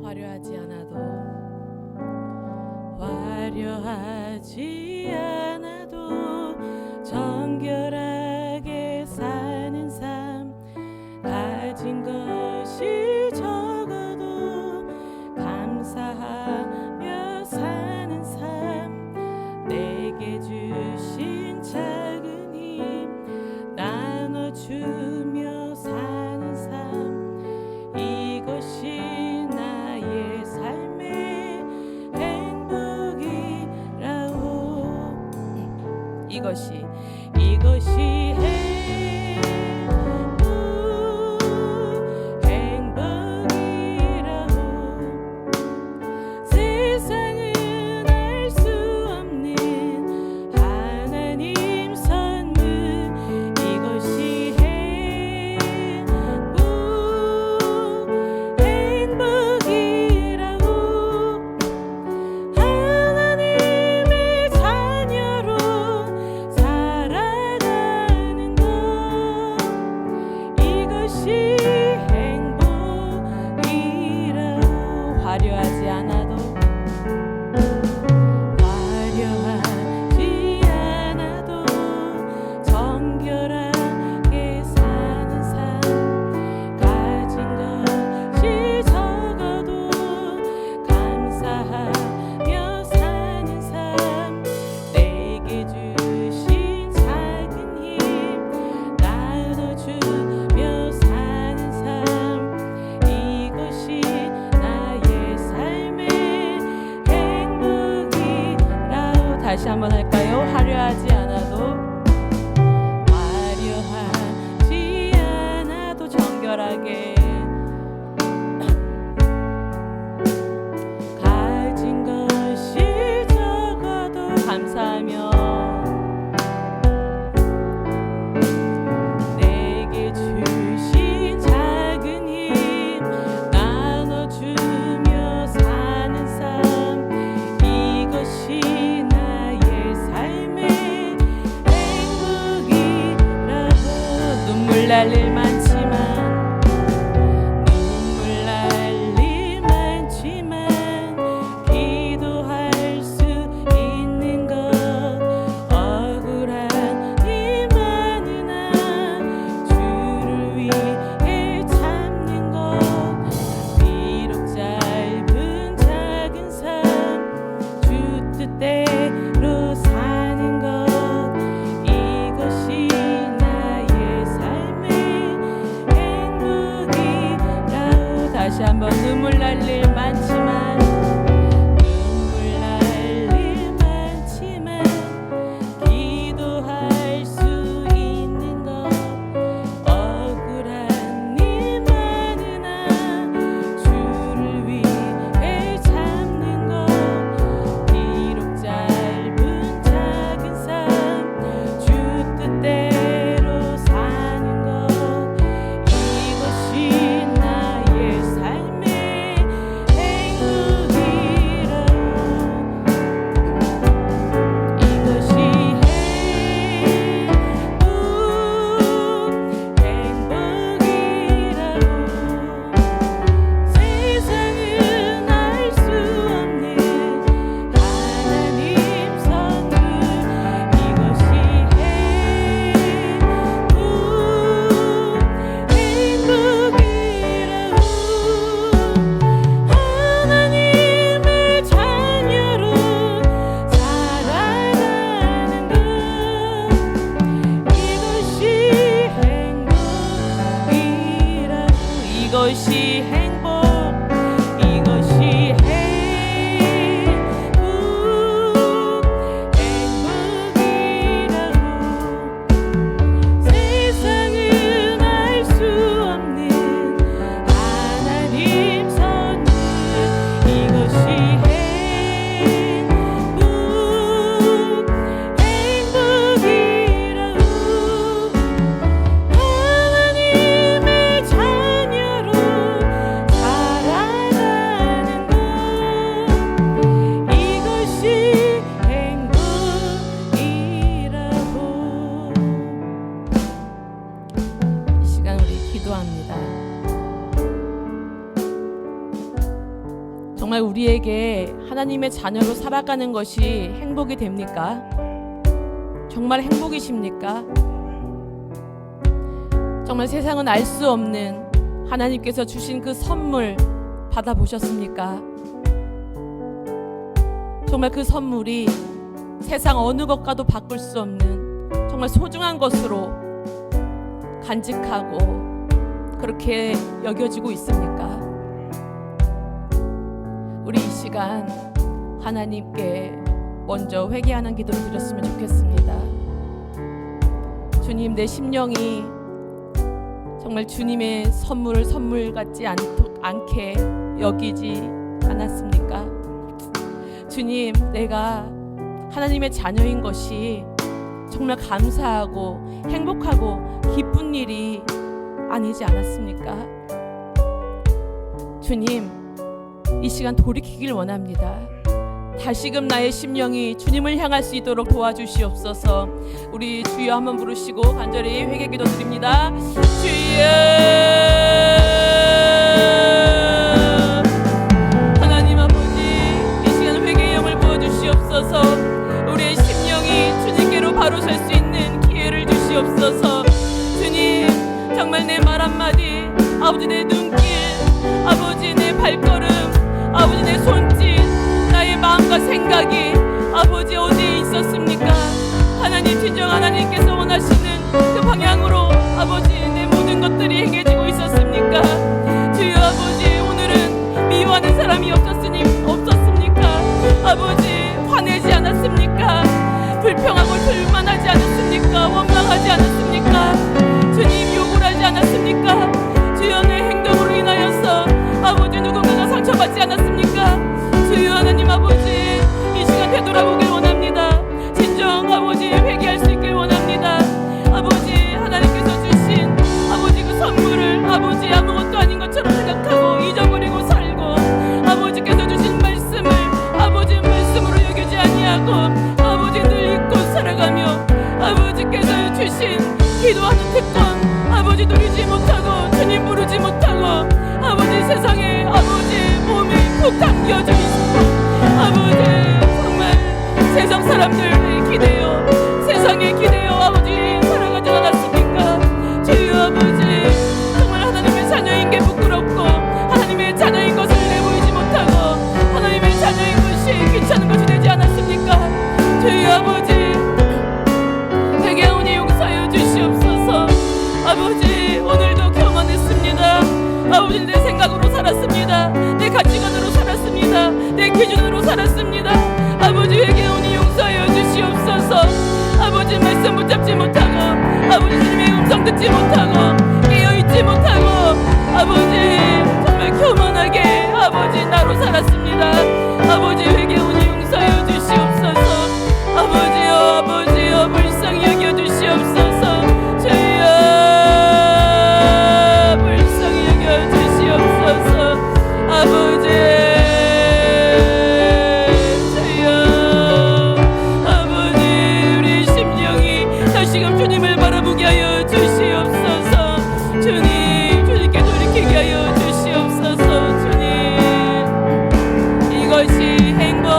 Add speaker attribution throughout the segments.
Speaker 1: 화려하지 않아도 정결하게 사는 삶, 가진 것이 적어도 감사하며 사는 삶, 내게 주신 작은 힘 나눠주며 사는 삶, 이것이 나의 삶의 행복이라오. 이것이 행복이라오. 세상은 알 수 없는 하나님 선물, 이것이 행복이라오. 하나님의 자녀로 살아가는 것, 이것이 행복이라오. 화려하지 않아도 정결하게 사는 삶, 가진 것이 적어도 감사하며 사는 삶, 내게 주신 작은 힘 나눠주며 사는 삶, 이것이 나의 삶의 행복이라오. 다시 한번 할까요? 화려하지 않아도 정결하게 가진 것이 적어도 감사하며 내게 주신 작은 힘 나눠주며 사는 삶, 이것이 나의 삶의 행복이라고. 눈물 날 일 많지만 기도할 수 있는 것, 억울한 일 많으나 주를 위해 참는 것, 비록 짧은 작은 삶 주 뜻대로 사는 것, 이것이 나의 삶의 행복이라오. 다시 한번 눈물 날 일 많지만 기도할 수 있는 것, 억울한 일 많으나 주를 위해 참는 것, 비록 짧은 작은 삶 주 뜻대로 사는 것, 이것이 나의 삶의 행복. 정말 우리에게 하나님의 자녀로 살아가는 것이 행복이 됩니까? 정말 행복이십니까? 정말 세상은 알 수 없는 하나님께서 주신 그 선물 받아보셨습니까? 정말 그 선물이 세상 어느 것과도 바꿀 수 없는 정말 소중한 것으로 간직하고 그렇게 여겨지고 있습니까? 우리 이 시간 하나님께 먼저 회개하는 기도를 드렸으면 좋겠습니다. 주님, 내 심령이 정말 주님의 선물을 선물 같지 않게 여기지 않았습니까? 주님, 내가 하나님의 자녀인 것이 정말 감사하고 행복하고 기쁜 일이 아니지 않았습니까? 주님, 이 시간 돌이키길 원합니다. 다시금 나의 심령이 주님을 향할 수 있도록 도와주시옵소서. 우리 주여 한번 부르시고 간절히 회개 기도 드립니다. 주여, 하나님 아버지, 이 시간 회개의 영을 부어주시옵소서. 우리의 심령이 주님께로 바로 설 수 있는 기회를 주시옵소서. 주님, 정말 내 말 한마디, 아버지 내 눈길, 아버지 내 발걸음, 아버지 내 손짓, 나의 마음과 생각이 아버지 어디에 있었습니까? 하나님, 진정 하나님께서 원하시는 그 방향으로 아버지 내 모든 것들이 행해지고 있었습니까? 주여 아버지, 오늘은 미워하는 사람이 없었습니까? 아버지, 화내지 않았습니까? 불평하고 불만하지 않았습니까? 원망하지 않았습니까? 주님, 욕을 하지 않았습니까? 주여, 내 행동으로 인하여서 아버지 누군가가 상처받지 않았습니까? 주여 하나님 아버지, 이 시간 되돌아보길 원합니다. 진정 아버지 회개할 수 있길 원합니다. 아버지, 하나님께서 주신 아버지 그 선물을 아버지 아무것도 아닌 것처럼 생각하고 잊어버리고 살고, 아버지께서 주신 말씀을 아버지 말씀으로 여기지 아니하고 아버지 늘 잊고 살아가며, 아버지께서 주신 기도하는 특권 아버지 누리지 못하고 주님 부르지 못하고, 아버지 세상에 아버지 몸이 푹 담겨져 있고, 아버지 정말 세상 사람들의 기대요, 세상의 기대요 아버지 살아가지 않았습니까? 주여 아버지, 정말 하나님의 자녀인 게 부끄럽고 하나님의 자녀인 것을 내보이지 못하고 하나님의 자녀인 것이 귀찮은 것이 되지 않았습니까? 주여 아버지, 회개하오니 용서하여 주시옵소서. 아버지, 오늘도 교만했습니다. 아버지, 내 생각으로 살았습니다. 내 가치관으로 살았습니다. 내 기준으로 살았습니다. 아버지, 회개하오니 용서하여 주시옵소서. 아버지, 말씀 붙잡지 못하고 아버지 주님의 음성 듣지 못하고 깨어있지 못하고 아버지 정말 교만하게 아버지 나로 살았습니다. 아버지, 회개하오니 용서하여 주시옵소서. 아버지여, 아버지여, 불쌍히 여겨 주시옵소서. 주여, 불쌍히 여겨 주시옵소서. 아버지, 주여, 아버지, 우리 심령이 다시금 주님을 바라보게 하여 주시옵소서. 주님, 주님께 돌이키게 하여 주시옵소서. 주님, 이것이 행복,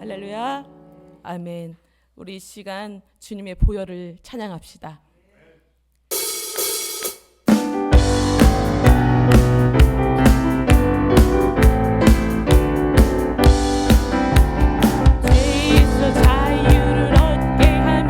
Speaker 1: 할렐루야, 아멘. 우리 이 시간 주님의 보혈을 찬양합시다. 자유를 얻게 하는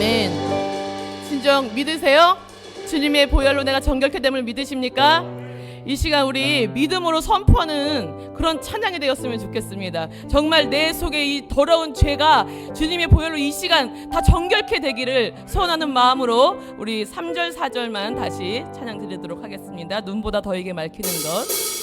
Speaker 1: 아멘. 진정 믿으세요? 주님의 보혈로 내가 정결케 됨을 믿으십니까? 이 시간 우리 믿음으로 선포하는 그런 찬양이 되었으면 좋겠습니다. 정말 내 속에 이 더러운 죄가 주님의 보혈로 이 시간 다 정결케 되기를 소원하는 마음으로 우리 3절 4절만 다시 찬양 드리도록 하겠습니다. 눈보다 더에게 맑히는 것.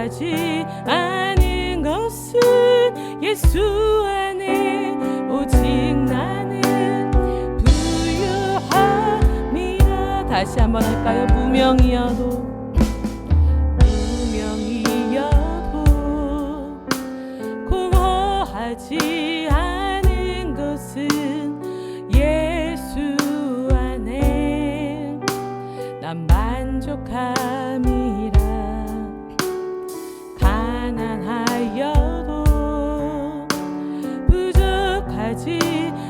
Speaker 1: 부족하지 않은 것은 예수 안에 오직 나는 부유함이라. 다시 한번 할까요? 무명이어도 공허하지 않은 것은 예수 안에 난 만족함이라. 가난하여도 부족하지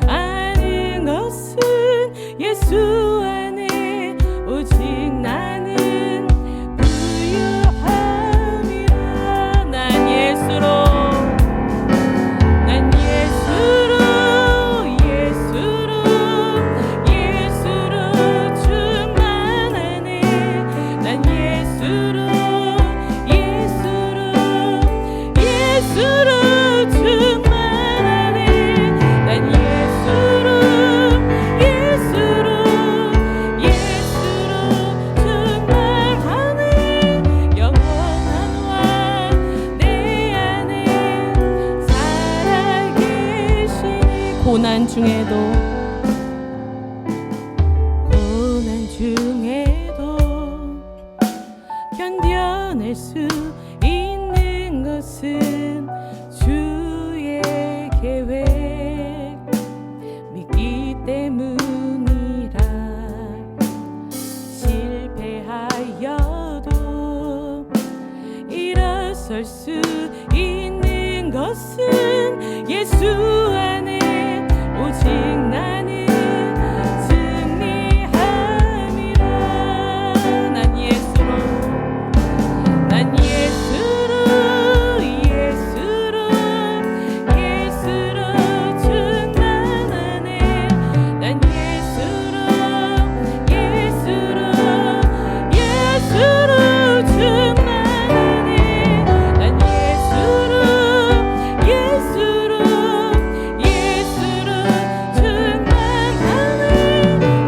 Speaker 1: 않은 것은 예수 안에 오직 나는 부유함이라. 난 예수로 고난 중에도 견뎌낼 수 있는 것은 주의 계획 믿기 때문이라. 실패하여도 일어설 수 있는 것은 예수 안에 오직 나는 승리함이라. 난 예수로 충만하네. 난 예수로 충만하네. 난 예수로 충만하네.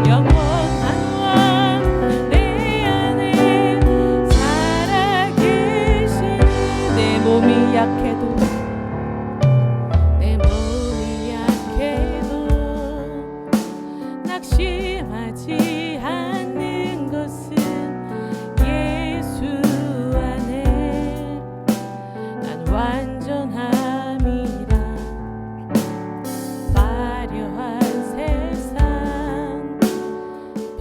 Speaker 1: 영원한 왕 내 안에 살아계시네. 내 몸이 약해도 낙심하지 않는 것은 예수 안에 난 완전함이라. 화려한 세상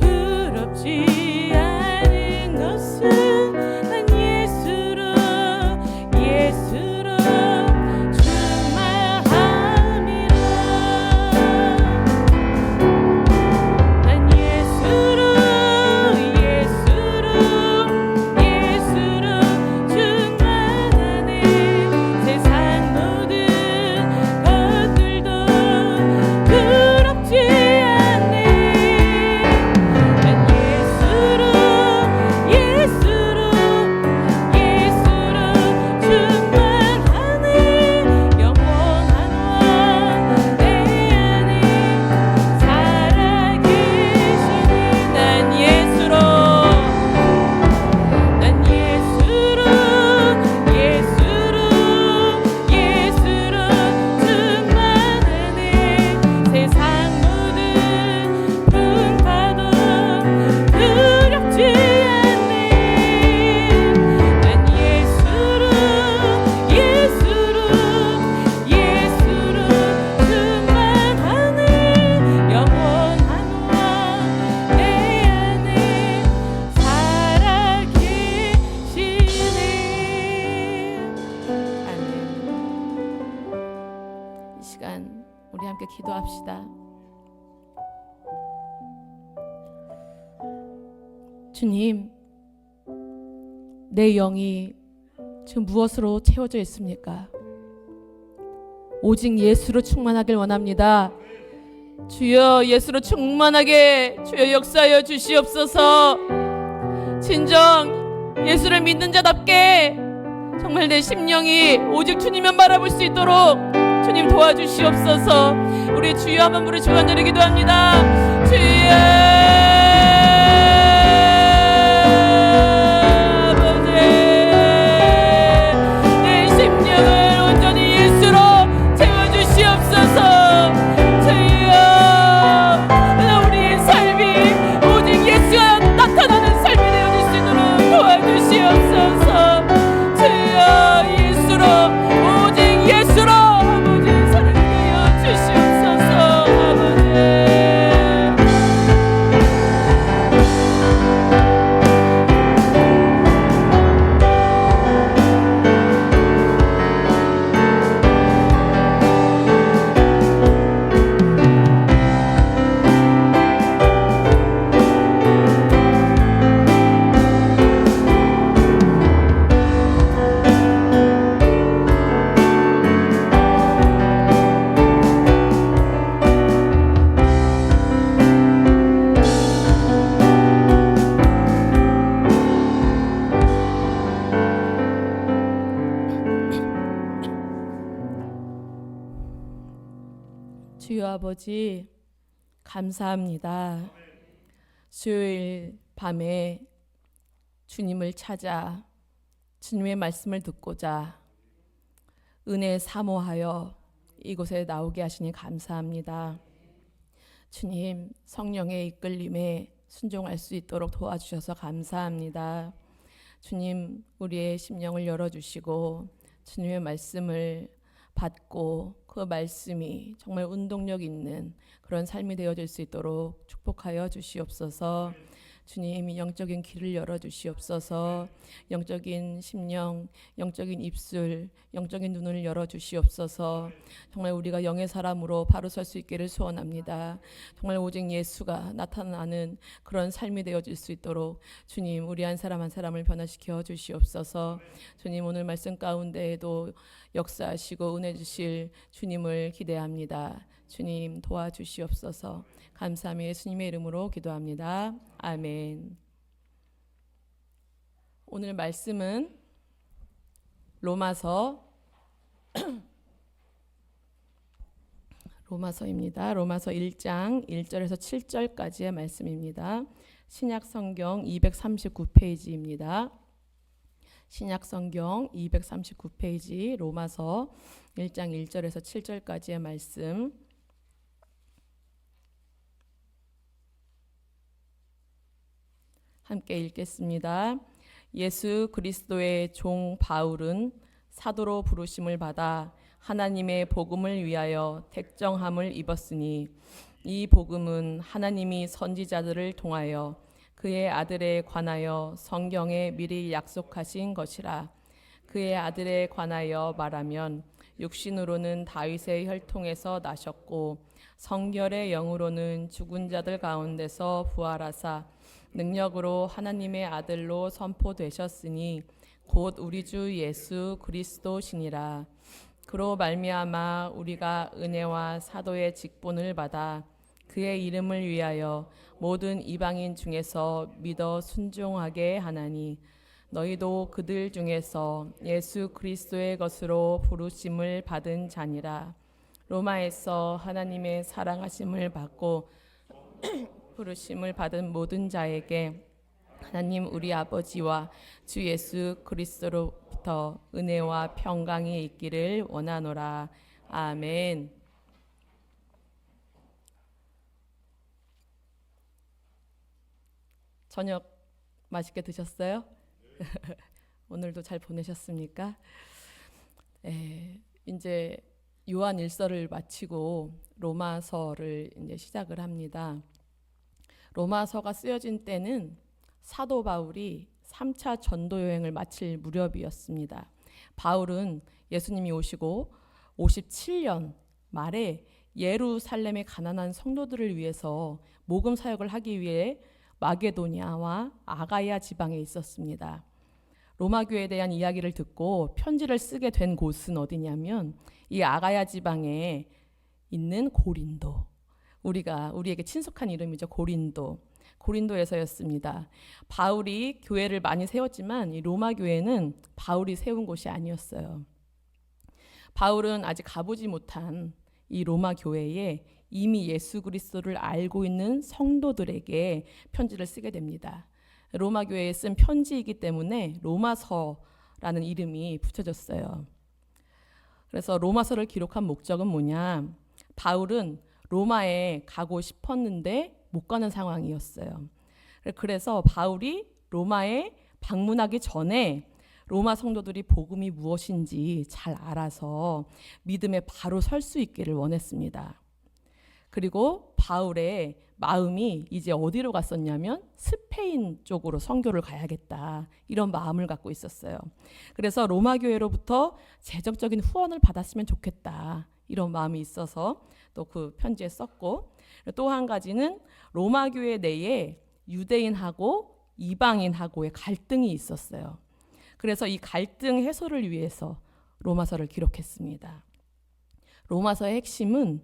Speaker 1: 부럽지 않은 것은 난 예수로 충만함이라. 난 예수로 충만하네. 세상 모든 것들도 부럽지 않네. 난 예수로 충만하네. 영원한 왕 내 안에 살아계시네. 난 예수로 충만하네. 세상 모든 풍파도 두렵지 않네. 난 예수로 충만하네. 영원한 왕 내 안에 살아계시네. 아멘. 이 시간 우리 함께 기도합시다. 주님, 내 영이 지금 무엇으로 채워져 있습니까? 오직 예수로 충만하길 원합니다. 주여, 예수로 충만하게 주여 역사하여 주시옵소서. 진정 예수를 믿는 자답게 정말 내 심령이 오직 주님만 바라볼 수 있도록 주님 도와주시옵소서. 우리 주여 한번 부르시고 간절히 기도합니다. 주여 아버지 주여 아버지 감사합니다. 수요일 밤에 주님을 찾아 주님의 말씀을 듣고자 은혜 사모하여 이곳에 나오게 하시니 감사합니다. 주님 성령의 이끌림에 순종할 수 있도록 도와주셔서 감사합니다. 주님 우리의 심령을 열어주시고 주님의 말씀을 받고 그 말씀이 정말 운동력 있는 그런 삶이 되어질 수 있도록 축복하여 주시옵소서. 주님 영적인 길을 열어주시옵소서. 영적인 심령, 영적인 입술, 영적인 눈을 열어주시옵소서. 정말 우리가 영의 사람으로 바로 설 수 있기를 소원합니다. 정말 오직 예수가 나타나는 그런 삶이 되어질 수 있도록 주님 우리 한 사람 한 사람을 변화시켜 주시옵소서. 주님 오늘 말씀 가운데에도 역사하시고 은혜 주실 주님을 기대합니다. 주님 도와주시옵소서. 감사하며 예수님의 이름으로 기도합니다. 아멘. 오늘 말씀은 로마서입니다. 로마서 1장 1절에서 7절까지의 말씀입니다. 신약 성경 239페이지입니다. 신약 성경 239페이지 로마서 1장 1절에서 7절까지의 말씀 함께 읽겠습니다. 예수 그리스도의 종 바울은 사도로 부르심을 받아 하나님의 복음을 위하여 택정함을 입었으니 이 복음은 하나님이 선지자들을 통하여 그의 아들에 관하여 성경에 미리 약속하신 것이라. 그의 아들에 관하여 말하면 육신으로는 다윗의 혈통에서 나셨고 성결의 영으로는 죽은 자들 가운데서 부활하사 능력으로 하나님의 아들로 선포되셨으니 곧 우리 주 예수 그리스도시니라. 그로 말미암아 우리가 은혜와 사도의 직분을 받아 그의 이름을 위하여 모든 이방인 중에서 믿어 순종하게 하나니 너희도 그들 중에서 예수 그리스도의 것으로 부르심을 받은 자니라. 로마에서 하나님의 사랑하심을 받고 부르심을 받은 모든 자에게 하나님 우리 아버지와 주 예수 그리스도로부터 은혜와 평강이 있기를 원하노라. 아멘. 저녁 맛있게 드셨어요? 오늘도 잘 보내셨습니까? 이제 요한 일서를 마치고 로마서를 이제 시작을 합니다. 로마서가 쓰여진 때는 사도 바울이 3차 전도 여행을 마칠 무렵이었습니다. 바울은 예수님이 오시고 57년 말에 예루살렘의 가난한 성도들을 위해서 복음 사역을 하기 위해 마게도냐와 아가야 지방에 있었습니다. 로마 교회에 대한 이야기를 듣고 편지를 쓰게 된 곳은 어디냐면 이 아가야 지방에 있는 고린도. 우리에게 친숙한 이름이죠. 고린도에서였습니다. 바울이 교회를 많이 세웠지만 이 로마 교회는 바울이 세운 곳이 아니었어요. 바울은 아직 가보지 못한 이 로마 교회에 이미 예수 그리스도를 알고 있는 성도들에게 편지를 쓰게 됩니다. 로마 교회에 쓴 편지이기 때문에 로마서라는 이름이 붙여졌어요. 그래서 로마서를 기록한 목적은 뭐냐? 바울은 로마에 가고 싶었는데 못 가는 상황이었어요. 그래서 바울이 로마에 방문하기 전에 로마 성도들이 복음이 무엇인지 잘 알아서 믿음에 바로 설 수 있기를 원했습니다. 그리고 바울의 마음이 이제 어디로 갔었냐면 스페인 쪽으로 선교를 가야겠다, 이런 마음을 갖고 있었어요. 그래서 로마 교회로부터 재정적인 후원을 받았으면 좋겠다, 이런 마음이 있어서 또 그 편지에 썼고, 또 한 가지는 로마 교회 내에 유대인하고 이방인하고의 갈등이 있었어요. 그래서 이 갈등 해소를 위해서 로마서를 기록했습니다. 로마서의 핵심은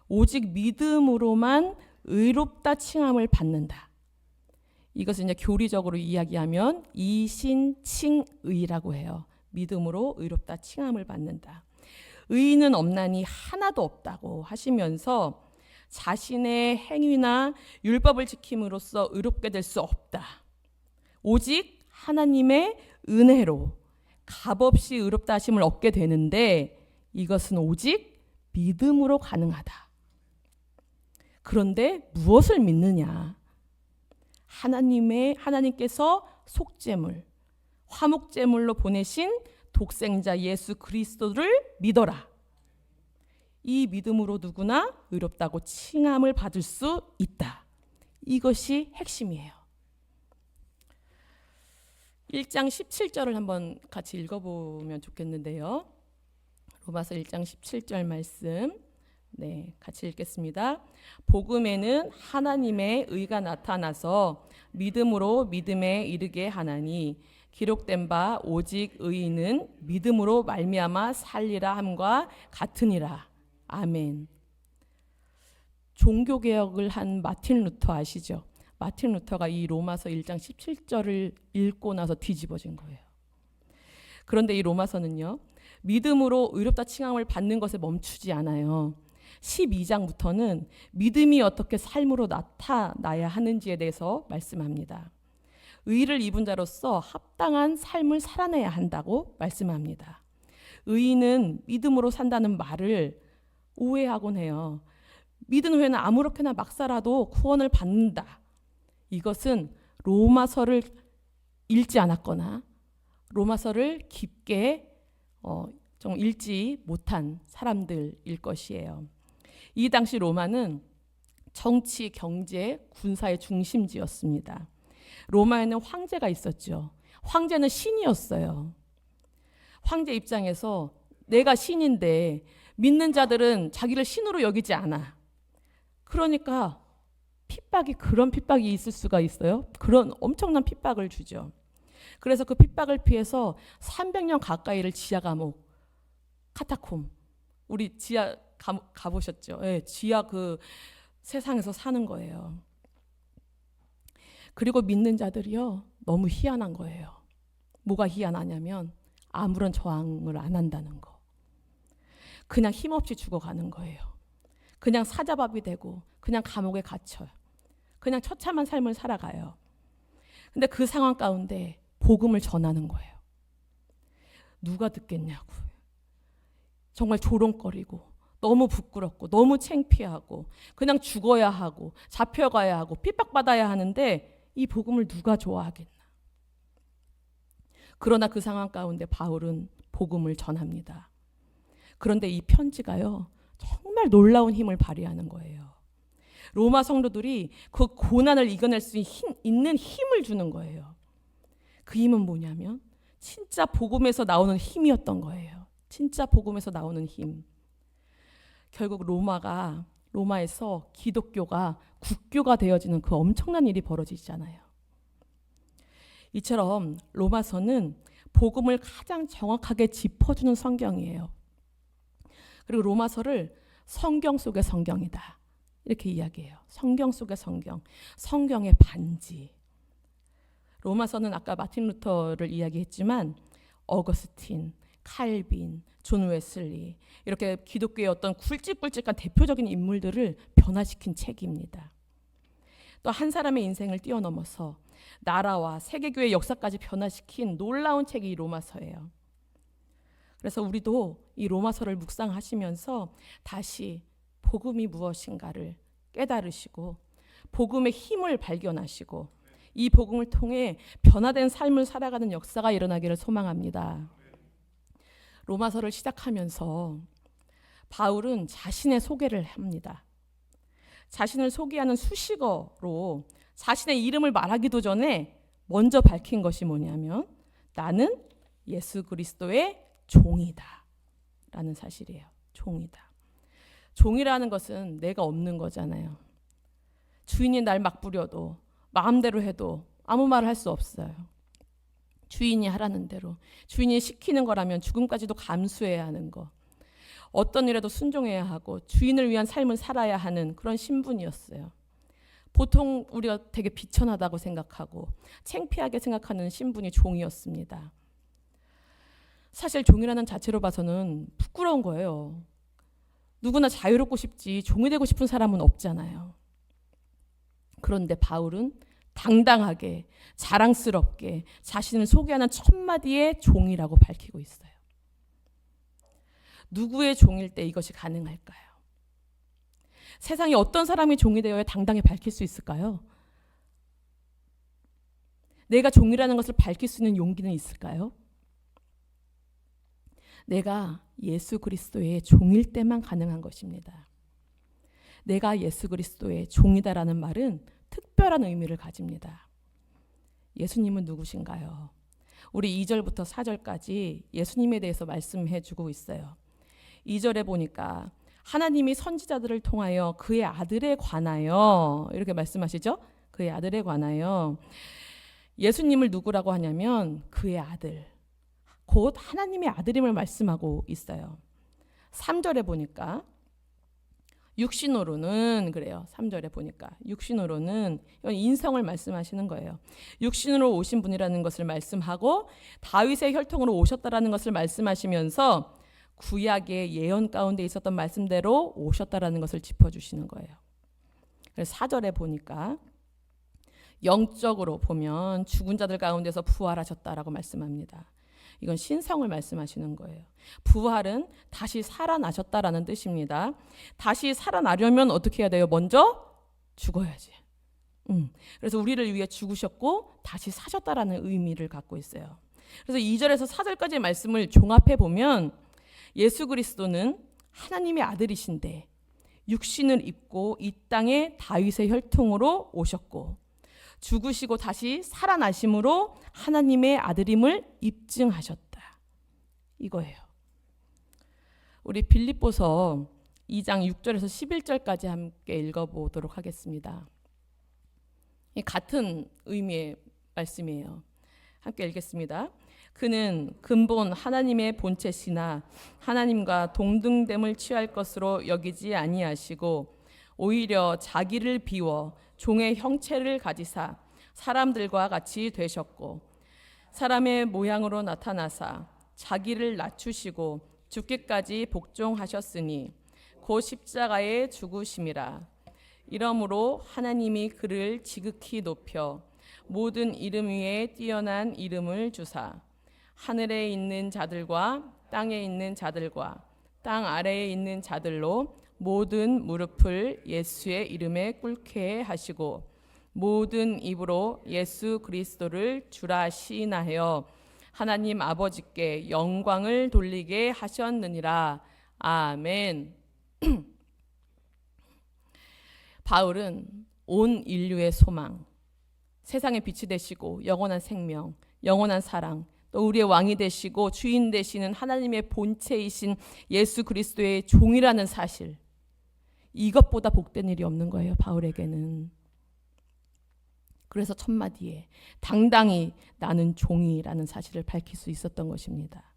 Speaker 1: 오직 믿음으로만 의롭다 칭함을 받는다. 이것을 이제 교리적으로 이야기하면 이신칭의라고 해요. 믿음으로 의롭다 칭함을 받는다. 의인은 없나니 하나도 없다고 하시면서 자신의 행위나 율법을 지킴으로써 의롭게 될 수 없다. 오직 하나님의 은혜로 값없이 의롭다 하심을 얻게 되는데 이것은 오직 믿음으로 가능하다. 그런데 무엇을 믿느냐? 하나님께서 속죄물, 화목제물로 보내신 독생자 예수 그리스도를 믿어라. 이 믿음으로 누구나 의롭다고 칭함을 받을 수 있다. 이것이 핵심이에요. 1장 17절을 한번 같이 읽어보면 좋겠는데요. 로마서 1장 17절 말씀 같이 읽겠습니다. 복음에는 하나님의 의가 나타나서 믿음으로 믿음에 이르게 하나니 기록된 바 오직 의인은 믿음으로 말미암아 살리라 함과 같으니라. 아멘. 종교개혁을 한 마틴 루터 아시죠? 마틴 루터가 이 로마서 1장 17절을 읽고 나서 뒤집어진 거예요. 그런데 이 로마서는요, 믿음으로 의롭다 칭함을 받는 것에 멈추지 않아요. 12장부터는 믿음이 어떻게 삶으로 나타나야 하는지에 대해서 말씀합니다. 의를 입은 자로서 합당한 삶을 살아내야 한다고 말씀합니다. 의인은 믿음으로 산다는 말을 오해하곤 해요. 믿은 후에는 아무렇게나 막 살아도 구원을 받는다. 이것은 로마서를 읽지 않았거나 로마서를 깊게 좀 읽지 못한 사람들일 것이에요. 이 당시 로마는 정치, 경제, 군사의 중심지였습니다. 로마에는 황제가 있었죠. 황제는 신이었어요. 황제 입장에서 내가 신인데 믿는 자들은 자기를 신으로 여기지 않아. 그러니까 그런 핍박이 있을 수가 있어요. 그런 엄청난 핍박을 주죠. 그래서 그 핍박을 피해서 300년 가까이를 지하 감옥, 카타콤, 우리 지하 가보셨죠? 네, 지하 그 세상에서 사는 거예요. 그리고 믿는 자들이요, 너무 희한한 거예요. 뭐가 희한하냐면 아무런 저항을 안 한다는 거. 그냥 힘없이 죽어가는 거예요. 그냥 사자밥이 되고 그냥 감옥에 갇혀요. 그냥 처참한 삶을 살아가요. 근데 그 상황 가운데 복음을 전하는 거예요. 누가 듣겠냐고. 정말 조롱거리고 너무 부끄럽고 너무 창피하고 그냥 죽어야 하고 잡혀가야 하고 핍박받아야 하는데 이 복음을 누가 좋아하겠나. 그러나 그 상황 가운데 바울은 복음을 전합니다. 그런데 이 편지가요, 정말 놀라운 힘을 발휘하는 거예요. 로마 성도들이 그 고난을 이겨낼 수 있는 힘을 주는 거예요. 그 힘은 뭐냐면 진짜 복음에서 나오는 힘이었던 거예요. 진짜 복음에서 나오는 힘. 결국 로마에서 기독교가 국교가 되어지는 그 엄청난 일이 벌어지잖아요. 이처럼 로마서는 복음을 가장 정확하게 짚어주는 성경이에요. 그리고 로마서를 성경 속의 성경이다. 이렇게 이야기해요. 성경 속의 성경, 성경의 반지. 로마서는 아까 마틴 루터를 이야기했지만 어거스틴, 칼빈, 존 웨슬리 이렇게 기독교의 어떤 굵직굵직한 대표적인 인물들을 변화시킨 책입니다. 또 한 사람의 인생을 뛰어넘어서 나라와 세계교회 역사까지 변화시킨 놀라운 책이 이 로마서예요. 그래서 우리도 이 로마서를 묵상하시면서 다시 복음이 무엇인가를 깨달으시고 복음의 힘을 발견하시고 이 복음을 통해 변화된 삶을 살아가는 역사가 일어나기를 소망합니다. 로마서를 시작하면서 바울은 자신의 소개를 합니다. 자신을 소개하는 수식어로 자신의 이름을 말하기도 전에 먼저 밝힌 것이 뭐냐면 나는 예수 그리스도의 종이다 라는 사실이에요. 종이다. 종이라는 것은 내가 없는 거잖아요. 주인이 날 막 부려도 마음대로 해도 아무 말을 할 수 없어요. 주인이 하라는 대로, 주인이 시키는 거라면 죽음까지도 감수해야 하는 거, 어떤 일에도 순종해야 하고 주인을 위한 삶을 살아야 하는 그런 신분이었어요. 보통 우리가 되게 비천하다고 생각하고 창피하게 생각하는 신분이 종이었습니다. 사실 종이라는 자체로 봐서는 부끄러운 거예요. 누구나 자유롭고 싶지 종이 되고 싶은 사람은 없잖아요. 그런데 바울은 당당하게 자랑스럽게 자신을 소개하는 첫 마디의 종이라고 밝히고 있어요. 누구의 종일 때 이것이 가능할까요? 세상에 어떤 사람이 종이 되어야 당당히 밝힐 수 있을까요? 내가 종이라는 것을 밝힐 수 있는 용기는 있을까요? 내가 예수 그리스도의 종일 때만 가능한 것입니다. 내가 예수 그리스도의 종이다라는 말은 특별한 의미를 가집니다. 예수님은 누구신가요? 우리 2절부터 4절까지 예수님에 대해서 말씀해 주고 있어요. 2절에 보니까 하나님이 선지자들을 통하여 그의 아들에 관하여 이렇게 말씀하시죠? 그의 아들에 관하여 예수님을 누구라고 하냐면 그의 아들, 곧 하나님의 아들임을 말씀하고 있어요. 3절에 보니까 육신으로는 그래요. 3절에 보니까 육신으로는 이건 인성을 말씀하시는 거예요. 육신으로 오신 분이라는 것을 말씀하고 다윗의 혈통으로 오셨다라는 것을 말씀하시면서 구약의 예언 가운데 있었던 말씀대로 오셨다라는 것을 짚어주시는 거예요. 그래서 4절에 보니까 영적으로 보면 죽은 자들 가운데서 부활하셨다라고 말씀합니다. 이건 신성을 말씀하시는 거예요. 부활은 다시 살아나셨다라는 뜻입니다. 다시 살아나려면 어떻게 해야 돼요? 먼저 죽어야지. 그래서 우리를 위해 죽으셨고 다시 사셨다라는 의미를 갖고 있어요. 그래서 2절에서 4절까지의 말씀을 종합해 보면 예수 그리스도는 하나님의 아들이신데 육신을 입고 이 땅에 다윗의 혈통으로 오셨고 죽으시고 다시 살아나심으로 하나님의 아들임을 입증하셨다. 이거예요. 우리 빌립보서 2장 6절에서 11절까지 함께 읽어보도록 하겠습니다. 같은 의미의 말씀이에요. 함께 읽겠습니다. 그는 근본 하나님의 본체시나 하나님과 동등됨을 취할 것으로 여기지 아니하시고 오히려 자기를 비워 종의 형체를 가지사 사람들과 같이 되셨고 사람의 모양으로 나타나사 자기를 낮추시고 죽기까지 복종하셨으니 곧 십자가에 죽으심이라. 이러므로 하나님이 그를 지극히 높여 모든 이름 위에 뛰어난 이름을 주사 하늘에 있는 자들과 땅에 있는 자들과 땅 아래에 있는 자들로 모든 무릎을 예수의 이름에 꿇게 하시고 모든 입으로 예수 그리스도를 주라 시인하여 하나님 아버지께 영광을 돌리게 하셨느니라. 아멘. 바울은 온 인류의 소망, 세상의 빛이 되시고 영원한 생명, 영원한 사랑, 또 우리의 왕이 되시고 주인 되시는 하나님의 본체이신 예수 그리스도의 종이라는 사실, 이것보다 복된 일이 없는 거예요. 바울에게는. 그래서 첫마디에 당당히 나는 종이라는 사실을 밝힐 수 있었던 것입니다.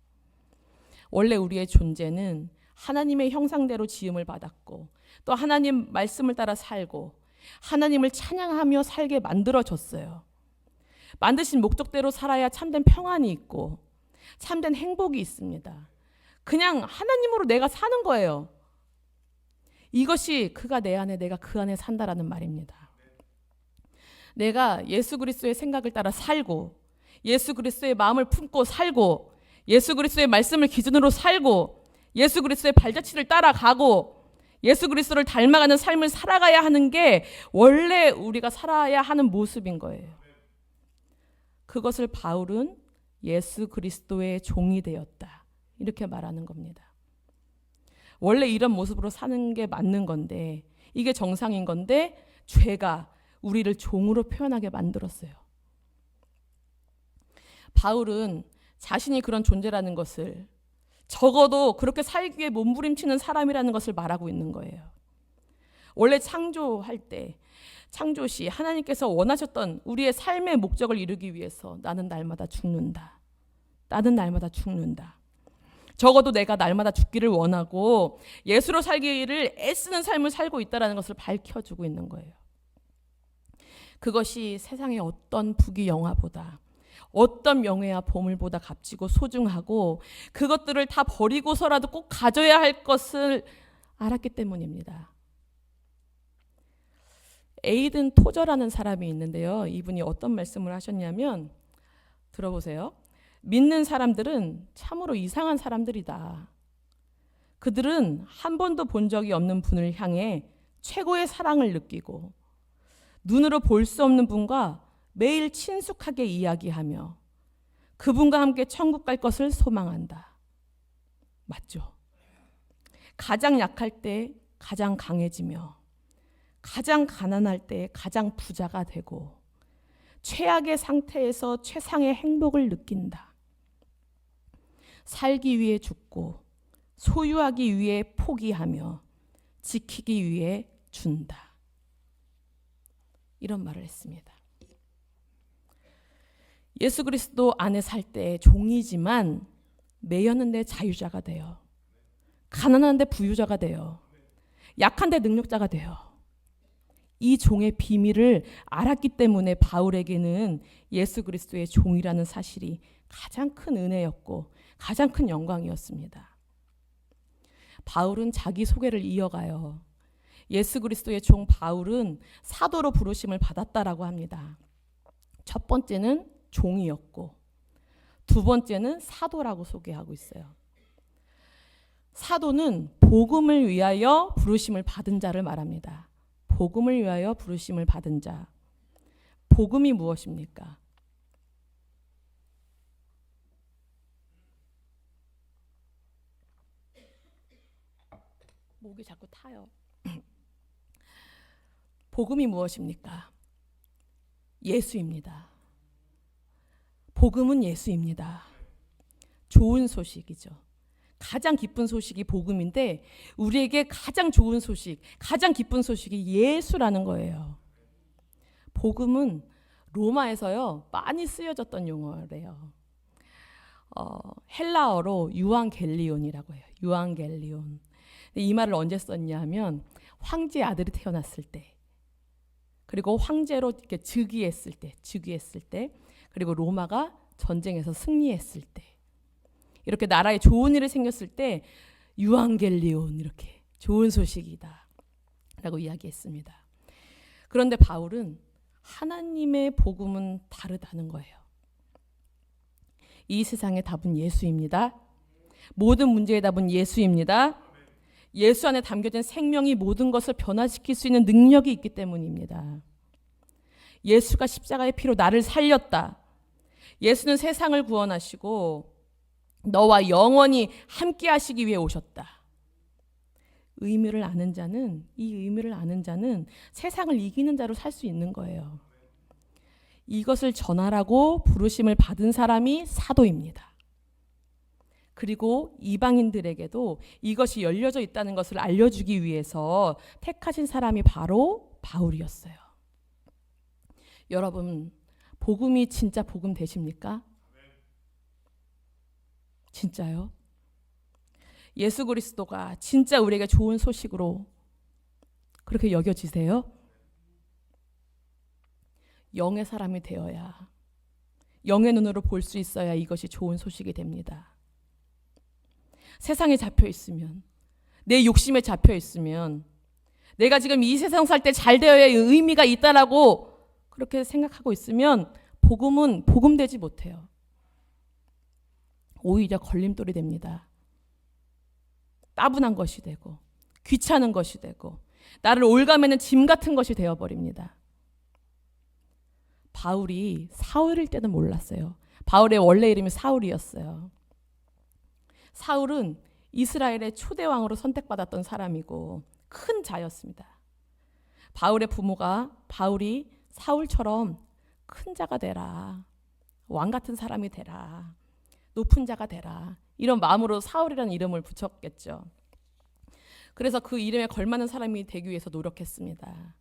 Speaker 1: 원래 우리의 존재는 하나님의 형상대로 지음을 받았고 또 하나님 말씀을 따라 살고 하나님을 찬양하며 살게 만들어졌어요. 만드신 목적대로 살아야 참된 평안이 있고 참된 행복이 있습니다. 그냥 하나님으로 내가 사는 거예요. 이것이 그가 내 안에 내가 그 안에 산다라는 말입니다. 내가 예수 그리스도의 생각을 따라 살고 예수 그리스도의 마음을 품고 살고 예수 그리스도의 말씀을 기준으로 살고 예수 그리스도의 발자취를 따라가고 예수 그리스도를 닮아가는 삶을 살아가야 하는 게 원래 우리가 살아야 하는 모습인 거예요. 그것을 바울은 예수 그리스도의 종이 되었다. 이렇게 말하는 겁니다. 원래 이런 모습으로 사는 게 맞는 건데 이게 정상인 건데 죄가 우리를 종으로 표현하게 만들었어요. 바울은 자신이 그런 존재라는 것을 적어도 그렇게 살기 위해 몸부림치는 사람이라는 것을 말하고 있는 거예요. 원래 창조할 때 창조 시 하나님께서 원하셨던 우리의 삶의 목적을 이루기 위해서 나는 날마다 죽는다. 나는 날마다 죽는다. 적어도 내가 날마다 죽기를 원하고 예수로 살기를 애쓰는 삶을 살고 있다는 것을 밝혀주고 있는 거예요. 그것이 세상의 어떤 부귀영화보다 어떤 명예야 보물보다 값지고 소중하고 그것들을 다 버리고서라도 꼭 가져야 할 것을 알았기 때문입니다. 에이든 토저라는 사람이 있는데요. 이분이 어떤 말씀을 하셨냐면, 들어보세요. 믿는 사람들은 참으로 이상한 사람들이다. 그들은 한 번도 본 적이 없는 분을 향해 최고의 사랑을 느끼고 눈으로 볼 수 없는 분과 매일 친숙하게 이야기하며 그분과 함께 천국 갈 것을 소망한다. 맞죠? 가장 약할 때 가장 강해지며 가장 가난할 때 가장 부자가 되고 최악의 상태에서 최상의 행복을 느낀다. 살기 위해 죽고 소유하기 위해 포기하며 지키기 위해 준다. 이런 말을 했습니다. 예수 그리스도 안에 살 때 종이지만 매였는데 자유자가 돼요. 가난한데 부유자가 돼요. 약한데 능력자가 돼요. 이 종의 비밀을 알았기 때문에 바울에게는 예수 그리스도의 종이라는 사실이 가장 큰 은혜였고 가장 큰 영광이었습니다. 바울은 자기 소개를 이어가요. 예수 그리스도의 종 바울은 사도로 부르심을 받았다라고 합니다. 첫 번째는 종이었고 두 번째는 사도라고 소개하고 있어요. 사도는 복음을 위하여 부르심을 받은 자를 말합니다. 복음을 위하여 부르심을 받은 자. 복음이 무엇입니까? 목이 자꾸 타요. 복음이 무엇입니까? 예수입니다. 복음은 예수입니다. 좋은 소식이죠. 가장 기쁜 소식이 복음인데 우리에게 가장 좋은 소식, 가장 기쁜 소식이 예수라는 거예요. 복음은 로마에서요 많이 쓰여졌던 용어래요. 헬라어로 유앙겔리온이라고 해요. 유앙겔리온. 이 말을 언제 썼냐 하면 황제 아들이 태어났을 때, 그리고 황제로 이렇게 즉위했을 때, 그리고 로마가 전쟁에서 승리했을 때, 이렇게 나라에 좋은 일이 생겼을 때 유앙겔리온, 이렇게 좋은 소식이다 라고 이야기했습니다. 그런데 바울은 하나님의 복음은 다르다는 거예요. 이 세상의 답은 예수입니다. 모든 문제의 답은 예수입니다. 예수 안에 담겨진 생명이 모든 것을 변화시킬 수 있는 능력이 있기 때문입니다. 예수가 십자가의 피로 나를 살렸다. 예수는 세상을 구원하시고 너와 영원히 함께 하시기 위해 오셨다. 이 의미를 아는 자는 세상을 이기는 자로 살 수 있는 거예요. 이것을 전하라고 부르심을 받은 사람이 사도입니다. 그리고 이방인들에게도 이것이 열려져 있다는 것을 알려주기 위해서 택하신 사람이 바로 바울이었어요. 여러분, 복음이 진짜 복음 되십니까? 진짜요? 예수 그리스도가 진짜 우리에게 좋은 소식으로 그렇게 여겨지세요? 영의 사람이 되어야, 영의 눈으로 볼 수 있어야 이것이 좋은 소식이 됩니다. 세상에 잡혀 있으면, 내 욕심에 잡혀 있으면, 내가 지금 이 세상 살 때 잘 되어야 의미가 있다라고 그렇게 생각하고 있으면 복음은 복음되지 못해요. 오히려 걸림돌이 됩니다. 따분한 것이 되고 귀찮은 것이 되고 나를 올가매는 짐 같은 것이 되어버립니다. 바울이 사울일 때는 몰랐어요. 바울의 원래 이름이 사울이었어요. 사울은 이스라엘의 초대왕으로 선택받았던 사람이고 큰 자였습니다. 바울의 부모가 바울이 사울처럼 큰 자가 되라, 왕 같은 사람이 되라, 높은 자가 되라, 이런 마음으로 사울이라는 이름을 붙였겠죠. 그래서 그 이름에 걸맞는 사람이 되기 위해서 노력했습니다.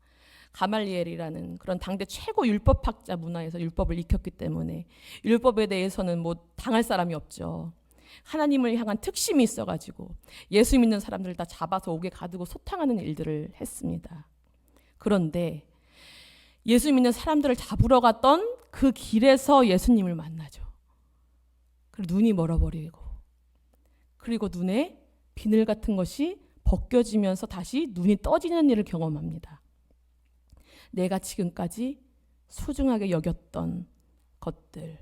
Speaker 1: 가말리엘이라는 그런 당대 최고 율법학자 문화에서 율법을 익혔기 때문에 율법에 대해서는 뭐 당할 사람이 없죠. 하나님을 향한 특심이 있어가지고 예수 믿는 사람들을 다 잡아서 옥에 가두고 소탕하는 일들을 했습니다. 그런데 예수 믿는 사람들을 잡으러 갔던 그 길에서 예수님을 만나죠. 그리고 눈이 멀어버리고, 그리고 눈에 비늘 같은 것이 벗겨지면서 다시 눈이 떠지는 일을 경험합니다. 내가 지금까지 소중하게 여겼던 것들,